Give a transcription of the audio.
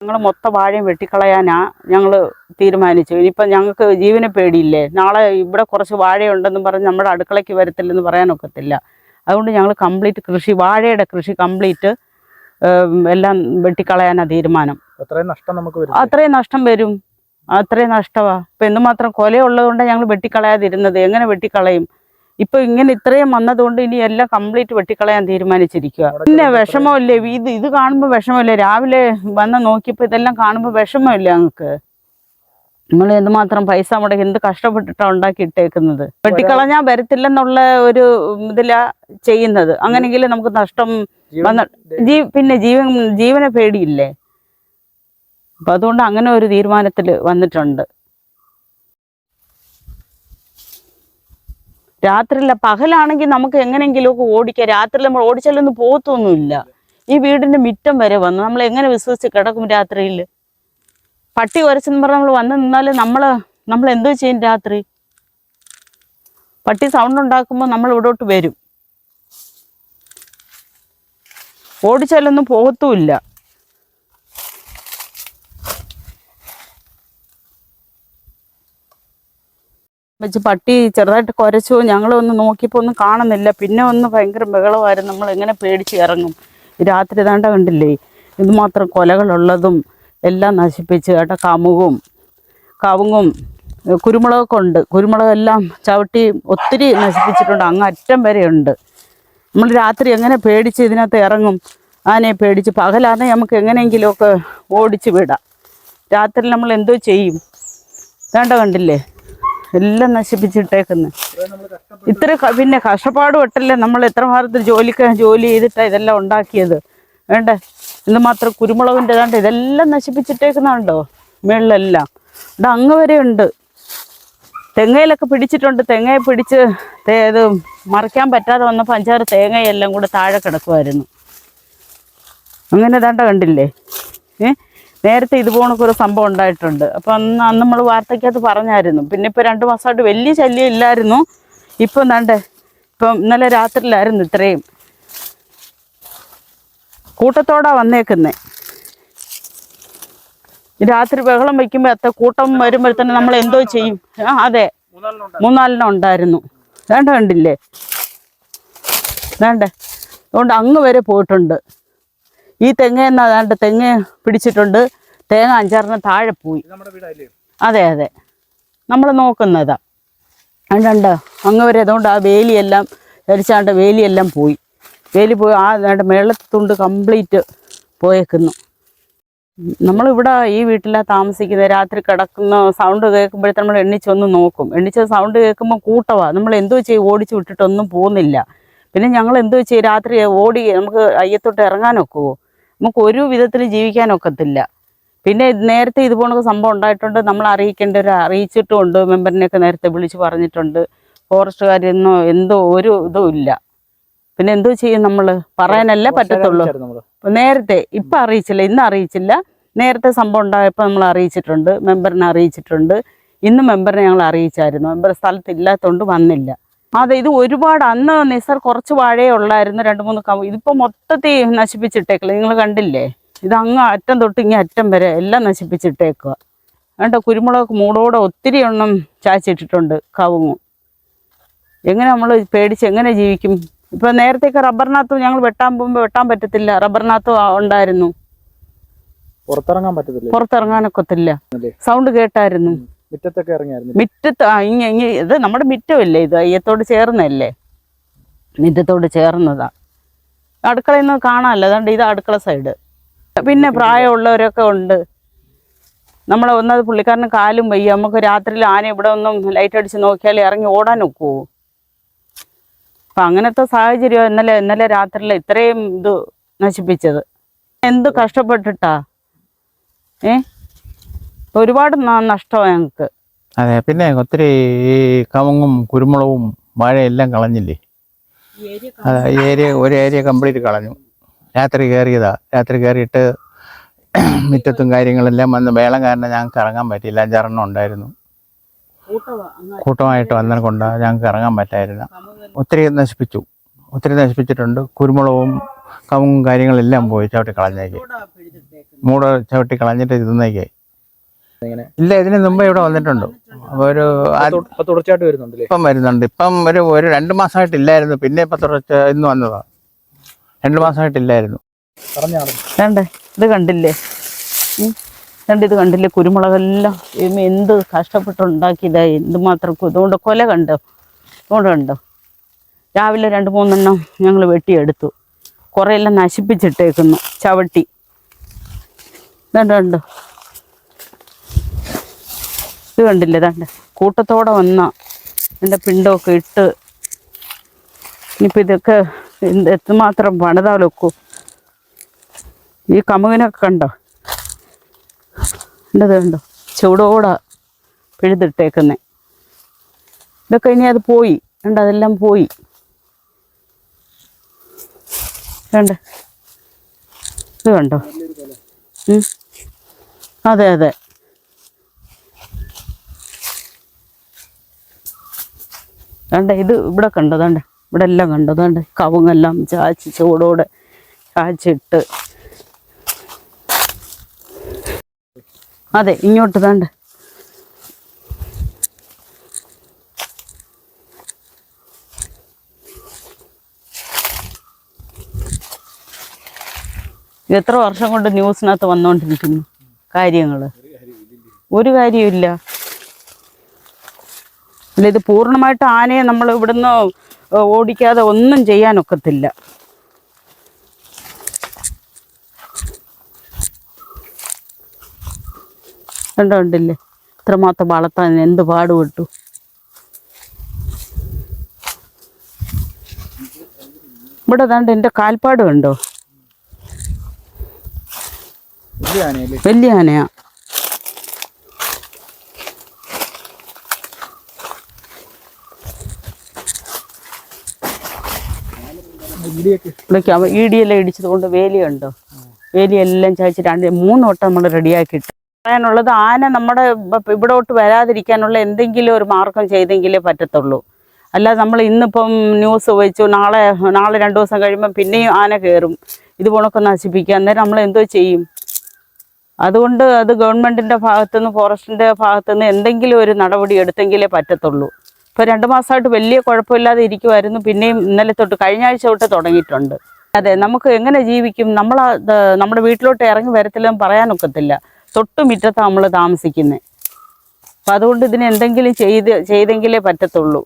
ഞങ്ങൾ മൊത്തം വാഴയും വെട്ടിക്കളയാനാ ഞങ്ങൾ തീരുമാനിച്ചു. ഇനിയിപ്പം ഞങ്ങൾക്ക് ജീവനെ പേടിയില്ലേ, നാളെ ഇവിടെ കുറച്ച് വാഴയുണ്ടെന്നും പറഞ്ഞ് നമ്മുടെ അടുക്കളയ്ക്ക് വരത്തില്ലെന്ന് പറയാനൊക്കത്തില്ല. അതുകൊണ്ട് ഞങ്ങൾ കംപ്ലീറ്റ് കൃഷി, വാഴയുടെ കൃഷി കംപ്ലീറ്റ് എല്ലാം വെട്ടിക്കളയാനാണ് തീരുമാനം. അത്രയും നഷ്ടം വരും, അത്രയും നഷ്ടമാണ്. ഇപ്പം എന്തുമാത്രം കൊലയുള്ളത് കൊണ്ടാണ് ഞങ്ങൾ വെട്ടിക്കളയാതിരുന്നത്. എങ്ങനെ വെട്ടിക്കളയും? ഇപ്പൊ ഇങ്ങനെ ഇത്രയും വന്നതുകൊണ്ട് ഇനി എല്ലാം കംപ്ലീറ്റ് വെട്ടിക്കളയാൻ തീരുമാനിച്ചിരിക്കുക. പിന്നെ വിഷമമില്ലേ, ഇത് കാണുമ്പോൾ വിഷമമില്ലേ? രാവിലെ വന്ന് നോക്കിയപ്പോൾ ഇതെല്ലാം കാണുമ്പോൾ വിഷമമില്ല ഞങ്ങൾക്ക്. നമ്മൾ എന്തുമാത്രം പൈസ മുടക്കി എന്ത് കഷ്ടപ്പെട്ടിട്ടാണ് ഉണ്ടാക്കിയിട്ടേക്കുന്നത്. വെട്ടിക്കളഞ്ഞാൽ വരത്തില്ലെന്നുള്ള ഒരു ഇതിലാ ചെയ്യുന്നത്. അങ്ങനെയെങ്കിലും നമുക്ക് നഷ്ടം വന്ന പിന്നെ ജീവനെ പേടിയില്ലേ. അപ്പം അതുകൊണ്ട് അങ്ങനെ ഒരു തീരുമാനത്തിൽ വന്നിട്ടുണ്ട്. രാത്രിയില്ല, പകലാണെങ്കിൽ നമുക്ക് എങ്ങനെയെങ്കിലുമൊക്കെ ഓടിക്കാം. രാത്രിയിൽ നമ്മൾ ഓടിച്ചാലൊന്നും പോകത്തൊന്നുമില്ല. ഈ വീടിന്റെ മിറ്റം വരെ വന്നു, നമ്മൾ എങ്ങനെ വിശ്വസിച്ച് കിടക്കും രാത്രിയിൽ? പട്ടി കുരച്ചെന്ന് പറഞ്ഞാൽ നമ്മൾ വന്ന് നിന്നാൽ നമ്മൾ എന്തോ ചെയ്യും? രാത്രി പട്ടി സൗണ്ട് ഉണ്ടാക്കുമ്പോൾ നമ്മൾ ഇവിടോട്ട് വരും. ഓടിച്ചാലൊന്നും പോകത്തുമില്ല. വെച്ച് പട്ടി ചെറുതായിട്ട് കുരച്ചു. ഞങ്ങളൊന്ന് നോക്കിയപ്പോൾ ഒന്നും കാണുന്നില്ല. പിന്നെ ഒന്ന് ഭയങ്കര ബഹളമായിരുന്നു. നമ്മൾ എങ്ങനെ പേടിച്ച് ഇറങ്ങും? രാത്രി താണ്ട കണ്ടില്ലേ, ഇതുമാത്രം കൊലകളുള്ളതും എല്ലാം നശിപ്പിച്ച് കേട്ടോ. കവുങ്ങും കുരുമുളകൊക്കെ ഉണ്ട്. കുരുമുളകെല്ലാം ചവിട്ടി ഒത്തിരി നശിപ്പിച്ചിട്ടുണ്ട്. അങ്ങ് അറ്റം വരെ ഉണ്ട്. നമ്മൾ രാത്രി എങ്ങനെ പേടിച്ച് ഇതിനകത്ത് ഇറങ്ങും? ആനയെ പേടിച്ച്. പകലാണെങ്കിൽ നമുക്ക് എങ്ങനെയെങ്കിലുമൊക്കെ ഓടിച്ച് വിടാം. രാത്രി നമ്മൾ എന്തോ ചെയ്യും? താണ്ട കണ്ടില്ലേ, എല്ലാം നശിപ്പിച്ചിട്ടേക്കുന്നു. ഇത്ര പിന്നെ കഷ്ടപ്പാട് പെട്ടല്ലേ നമ്മൾ എത്രമാത്രം ജോലി ചെയ്തിട്ടാണ് ഇതെല്ലാം ഉണ്ടാക്കിയത്. വേണ്ടേ, എന്തുമാത്രം കുരുമുളകിൻ്റെ ഏതാണ്ട് ഇതെല്ലാം നശിപ്പിച്ചിട്ടേക്കുന്നുണ്ടോ? മേളിലെല്ലാം ഇവിടെ അങ്ങ് വരെ ഉണ്ട്. തെങ്ങയിലൊക്കെ പിടിച്ചിട്ടുണ്ട്. തെങ്ങയെ പിടിച്ച് ഇത് മറിക്കാൻ പറ്റാതെ വന്നപ്പോൾ 5-6 തേങ്ങയെല്ലാം കൂടെ താഴെ കിടക്കുമായിരുന്നു. അങ്ങനെ ഏതാണ്ട കണ്ടില്ലേ. നേരത്തെ ഇതുപോണക്കൊരു സംഭവം ഉണ്ടായിട്ടുണ്ട്. അപ്പം അന്ന് നമ്മൾ വാർത്തയ്ക്കകത്ത് പറഞ്ഞായിരുന്നു. പിന്നെ ഇപ്പോൾ 2 മാസമായിട്ട് വലിയ ശല്യം ഇല്ലായിരുന്നു. ഇപ്പം ഇന്നലെ രാത്രിയിലായിരുന്നു ഇത്രയും കൂട്ടത്തോടാ വന്നേക്കുന്നത്. രാത്രി ബഹളം വയ്ക്കുമ്പോൾ എത്ര കൂട്ടം വരുമ്പോഴത്തന്നെ നമ്മൾ എന്തോ ചെയ്യും? അതെ, 3-4 ഉണ്ടായിരുന്നു. കണ്ടില്ലേ, അതുകൊണ്ട് അങ്ങ് വരെ പോയിട്ടുണ്ട്. ഈ തെങ്ങ പിടിച്ചിട്ടുണ്ട്. തേങ്ങ 5-6 താഴെ പോയി. അതെ, നമ്മൾ നോക്കുന്നതാ. അതുകൊണ്ട് അങ്ങ് വരെ. അതുകൊണ്ട് ആ വേലിയെല്ലാം ധരിച്ചാണ്ട് വേലിയെല്ലാം പോയി. ആ മേളത്തുണ്ട് കംപ്ലീറ്റ് പോയേക്കുന്നു. നമ്മളിവിടെ ഈ വീട്ടിലാണ് താമസിക്കുന്നത്. രാത്രി കിടക്കുന്ന സൗണ്ട് കേൾക്കുമ്പോഴത്തെ നമ്മൾ എണ്ണിച്ചൊന്ന് നോക്കും. സൗണ്ട് കേൾക്കുമ്പോൾ കൂട്ടമാണ്. നമ്മൾ എന്തോ ചെയ്യും? ഓടിച്ച് വിട്ടിട്ടൊന്നും പോകുന്നില്ല. പിന്നെ ഞങ്ങൾ എന്തോ ചെയ്യും? രാത്രി നമുക്ക് അയ്യത്തോട്ട് ഇറങ്ങാനൊക്കുമോ? നമുക്ക് ഒരു വിധത്തിൽ ജീവിക്കാനൊക്കത്തില്ല. പിന്നെ നേരത്തെ ഇതുപോലൊക്കെ സംഭവം ഉണ്ടായിട്ടുണ്ട്. നമ്മൾ അറിയിച്ചിട്ടുമുണ്ട്. മെമ്പറിനെയൊക്കെ നേരത്തെ വിളിച്ച് പറഞ്ഞിട്ടുണ്ട്. ഫോറസ്റ്റുകാരൊന്നും ഒരു ഇതും ഇല്ല. പിന്നെ എന്തോ ചെയ്യും? നമ്മൾ പറയാനല്ലേ പറ്റത്തുള്ളൂ. നേരത്തെ ഇപ്പം അറിയിച്ചില്ല, ഇന്ന് അറിയിച്ചില്ല. നേരത്തെ സംഭവം ഉണ്ടായപ്പോൾ നമ്മൾ അറിയിച്ചിട്ടുണ്ട്. മെമ്പറിനെ അറിയിച്ചിട്ടുണ്ട്. ഇന്ന് മെമ്പറിനെ ഞങ്ങൾ അറിയിച്ചായിരുന്നു. മെമ്പർ സ്ഥലത്തില്ലാത്തതുകൊണ്ട് വന്നില്ല. അതെ, ഇത് ഒരുപാട് അന്ന് കുറച്ച് വാഴയേ ഉള്ളായിരുന്നു. 2-3 ഇതിപ്പോൾ മൊത്തത്തിൽ നശിപ്പിച്ചിട്ടേക്കില്ല. നിങ്ങൾ കണ്ടില്ലേ, ഇത് അങ്ങ് അറ്റം തൊട്ട് ഇങ്ങനെ അറ്റം വരെ എല്ലാം നശിപ്പിച്ചിട്ടേക്കുക. കുരുമുളക് മൂടോടെ ഒത്തിരി എണ്ണം ചാച്ചിട്ടിട്ടുണ്ട്. കവുങ്ങും. എങ്ങനെ നമ്മൾ പേടിച്ച് എങ്ങനെ ജീവിക്കും? ഇപ്പം നേരത്തെയൊക്കെ റബ്ബറിനകത്ത് ഞങ്ങൾ വെട്ടാൻ പോകുമ്പോൾ വെട്ടാൻ പറ്റത്തില്ല. റബ്ബറിനകത്ത് ഉണ്ടായിരുന്നു. പുറത്തിറങ്ങാനൊക്കത്തില്ല. സൗണ്ട് കേട്ടായിരുന്നു. മുറ്റത്ത് ഇത് നമ്മുടെ മുറ്റമല്ലേ, ഇത് അയ്യത്തോട് ചേർന്നല്ലേ, മുറ്റത്തോട് ചേർന്നതാ. അടുക്കളയിൽ നിന്ന് കാണാമല്ലോ. അതുകൊണ്ട് ഇത് അടുക്കള സൈഡ്. പിന്നെ പ്രായമുള്ളവരൊക്കെ ഉണ്ട്. നമ്മളെ ഒന്നത് പുള്ളിക്കാരന് കാലും വയ്യ. നമുക്ക് രാത്രിയിൽ ആന ഇവിടെ ഒന്നും ലൈറ്റ് അടിച്ച് നോക്കിയാൽ ഇറങ്ങി ഓടാൻ ഒക്കുമോ? അപ്പം അങ്ങനത്തെ സാഹചര്യം ഇന്നലെ രാത്രിയിൽ ഇത്രയും ഇത് നശിപ്പിച്ചത്. എന്ത് കഷ്ടപ്പെട്ടിട്ടാ. ഒരുപാട് നഷ്ടമാണ് ഞങ്ങൾക്ക്. അതെ, പിന്നെ ഒത്തിരി കവുങ്ങും കുരുമുളകും വാഴയെല്ലാം കളഞ്ഞില്ലേ. ഒരു ഏരിയ കംപ്ലീറ്റ് കളഞ്ഞു. രാത്രി കയറിയിട്ട് മുറ്റത്തും കാര്യങ്ങളെല്ലാം വന്ന് വേളം കാരണം ഞങ്ങൾക്ക് ഇറങ്ങാൻ പറ്റിയില്ല. 5-6 ഉണ്ടായിരുന്നു. കൂട്ടമായിട്ട് വന്നത് കൊണ്ട് ഞങ്ങൾക്ക് ഇറങ്ങാൻ പറ്റായിരുന്നു. ഒത്തിരി നശിപ്പിച്ചിട്ടുണ്ട്. കുരുമുളകും കവുങ്ങും കാര്യങ്ങളെല്ലാം പോയി ചവിട്ടി കളഞ്ഞേക്ക്. മൂട ചവിട്ടി കളഞ്ഞിട്ട് തിന്നേക്ക്. ഇല്ല, ഇതിന് മുമ്പ് ഇവിടെ വന്നിട്ടുണ്ട്. അപ്പോൾ തുടർച്ചയായിട്ട് വരുന്നുണ്ടല്ലേ? ഇപ്പം വരുന്നുണ്ട്. ഇപ്പം ഒരു 2 മാസമായിട്ടില്ലായിരുന്നു. പിന്നെ ഇപ്പം തുടർച്ച ഇന്ന് വന്നതാണ്. 2 മാസമായിട്ടില്ലായിരുന്നു. വേണ്ടേ ഇത് കണ്ടില്ലേ? ഇത് കണ്ടില്ലേ? കുരുമുളകെല്ലാം എന്ത് കഷ്ടപ്പെട്ടുണ്ടാക്കിയതാ. എന്തുമാത്രം ഇതുകൊണ്ട് കൊല കണ്ടോ? ഇതുകൊണ്ട് കണ്ടോ? രാവിലെ 2-3 എണ്ണം ഞങ്ങൾ വെട്ടിയെടുത്തു. കുറേ എല്ലാം നശിപ്പിച്ചിട്ടേക്കുന്നു ചവിട്ടി. കണ്ടോ? ഇത് കണ്ടില്ലേ? ദാണ്ട് കൂട്ടത്തോടെ വന്ന എൻ്റെ പിണ്ടമൊക്കെ ഇട്ട് ഇനിയിപ്പോൾ ഇതൊക്കെ എത്രമാത്രം പണിതാലൊക്കൂ. ഈ കമുകിനൊക്കെ കണ്ടോ? എൻ്റെ കണ്ടോ? ചൂടോടെ പിഴുതിട്ടേക്കുന്നേ. ഇതൊക്കെ ഇനി അത് പോയി. കണ്ടോ? അതെല്ലാം പോയി. കണ്ടോ? ഇത് കണ്ടോ? അതെ അതെ. ദാണ്ട ഇത് ഇവിടെ കണ്ടോ? ദാണ്ട ഇവിടെ എല്ലാം കണ്ടോ? ദാണ്ട കവുങ്ങെല്ലാം ചാച്ചി ചൂടോടെ ചാച്ചിട്ട്. അതെ, ഇങ്ങോട്ട് ദാണ്ട എത്ര വർഷം കൊണ്ട് ന്യൂസിനകത്ത് വന്നുകൊണ്ടിരിക്കുന്നു കാര്യങ്ങൾ. ഒരു കാര്യമില്ല. അല്ല, ഇത് പൂർണ്ണമായിട്ട് ആനയെ നമ്മൾ ഇവിടുന്ന് ഓടിക്കാതെ ഒന്നും ചെയ്യാനൊക്കത്തില്ല. കണ്ടില്ലേ? ഇത്രമാത്രം വളർത്താൻ എന്ത് പാടുപെട്ടു. ഇവിടെ ദാണ്ട് എൻ്റെ കാൽപ്പാട് കണ്ടോ? വലിയ ആനയാ. ഈടിയെല്ലാം ഇടിച്ചത് കൊണ്ട് വേലിയുണ്ടോ? വേലിയെല്ലാം ചായച്ചിട്ട് 3 വട്ടം നമ്മൾ റെഡിയാക്കിയിട്ട്. പറയാനുള്ളത്, ആന നമ്മുടെ ഇവിടോട്ട് വരാതിരിക്കാനുള്ള എന്തെങ്കിലും ഒരു മാർഗം ചെയ്തെങ്കിലേ പറ്റത്തുള്ളൂ. അല്ലാതെ നമ്മൾ ഇന്നിപ്പം ന്യൂസ് വെച്ചു, നാളെ 2 ദിവസം കഴിയുമ്പം പിന്നെയും ആന കയറും. ഇത് പോണൊക്കെ നശിപ്പിക്കുക. അന്നേരം നമ്മൾ എന്തോ ചെയ്യും? അതുകൊണ്ട് അത് ഗവൺമെൻറ്റിൻ്റെ ഭാഗത്തുനിന്ന്, ഫോറസ്റ്റിൻ്റെ ഭാഗത്തുനിന്ന് എന്തെങ്കിലും ഒരു നടപടി എടുത്തെങ്കിലേ പറ്റത്തുള്ളൂ. ഇപ്പോൾ 2 മാസമായിട്ട് വലിയ കുഴപ്പമില്ലാതെ ഇരിക്കുമായിരുന്നു. പിന്നെയും ഇന്നലെ തൊട്ട്, കഴിഞ്ഞ ആഴ്ച തൊട്ട് തുടങ്ങിയിട്ടുണ്ട്. അതെ, നമുക്ക് എങ്ങനെ ജീവിക്കും? നമ്മുടെ വീട്ടിലോട്ട് ഇറങ്ങി വരത്തില്ലെന്ന് പറയാനൊക്കത്തില്ല. തൊട്ട് മുറ്റത്താണ് നമ്മൾ താമസിക്കുന്നത്. അപ്പം അതുകൊണ്ട് ഇതിന് എന്തെങ്കിലും ചെയ്തെങ്കിലേ പറ്റത്തുള്ളൂ.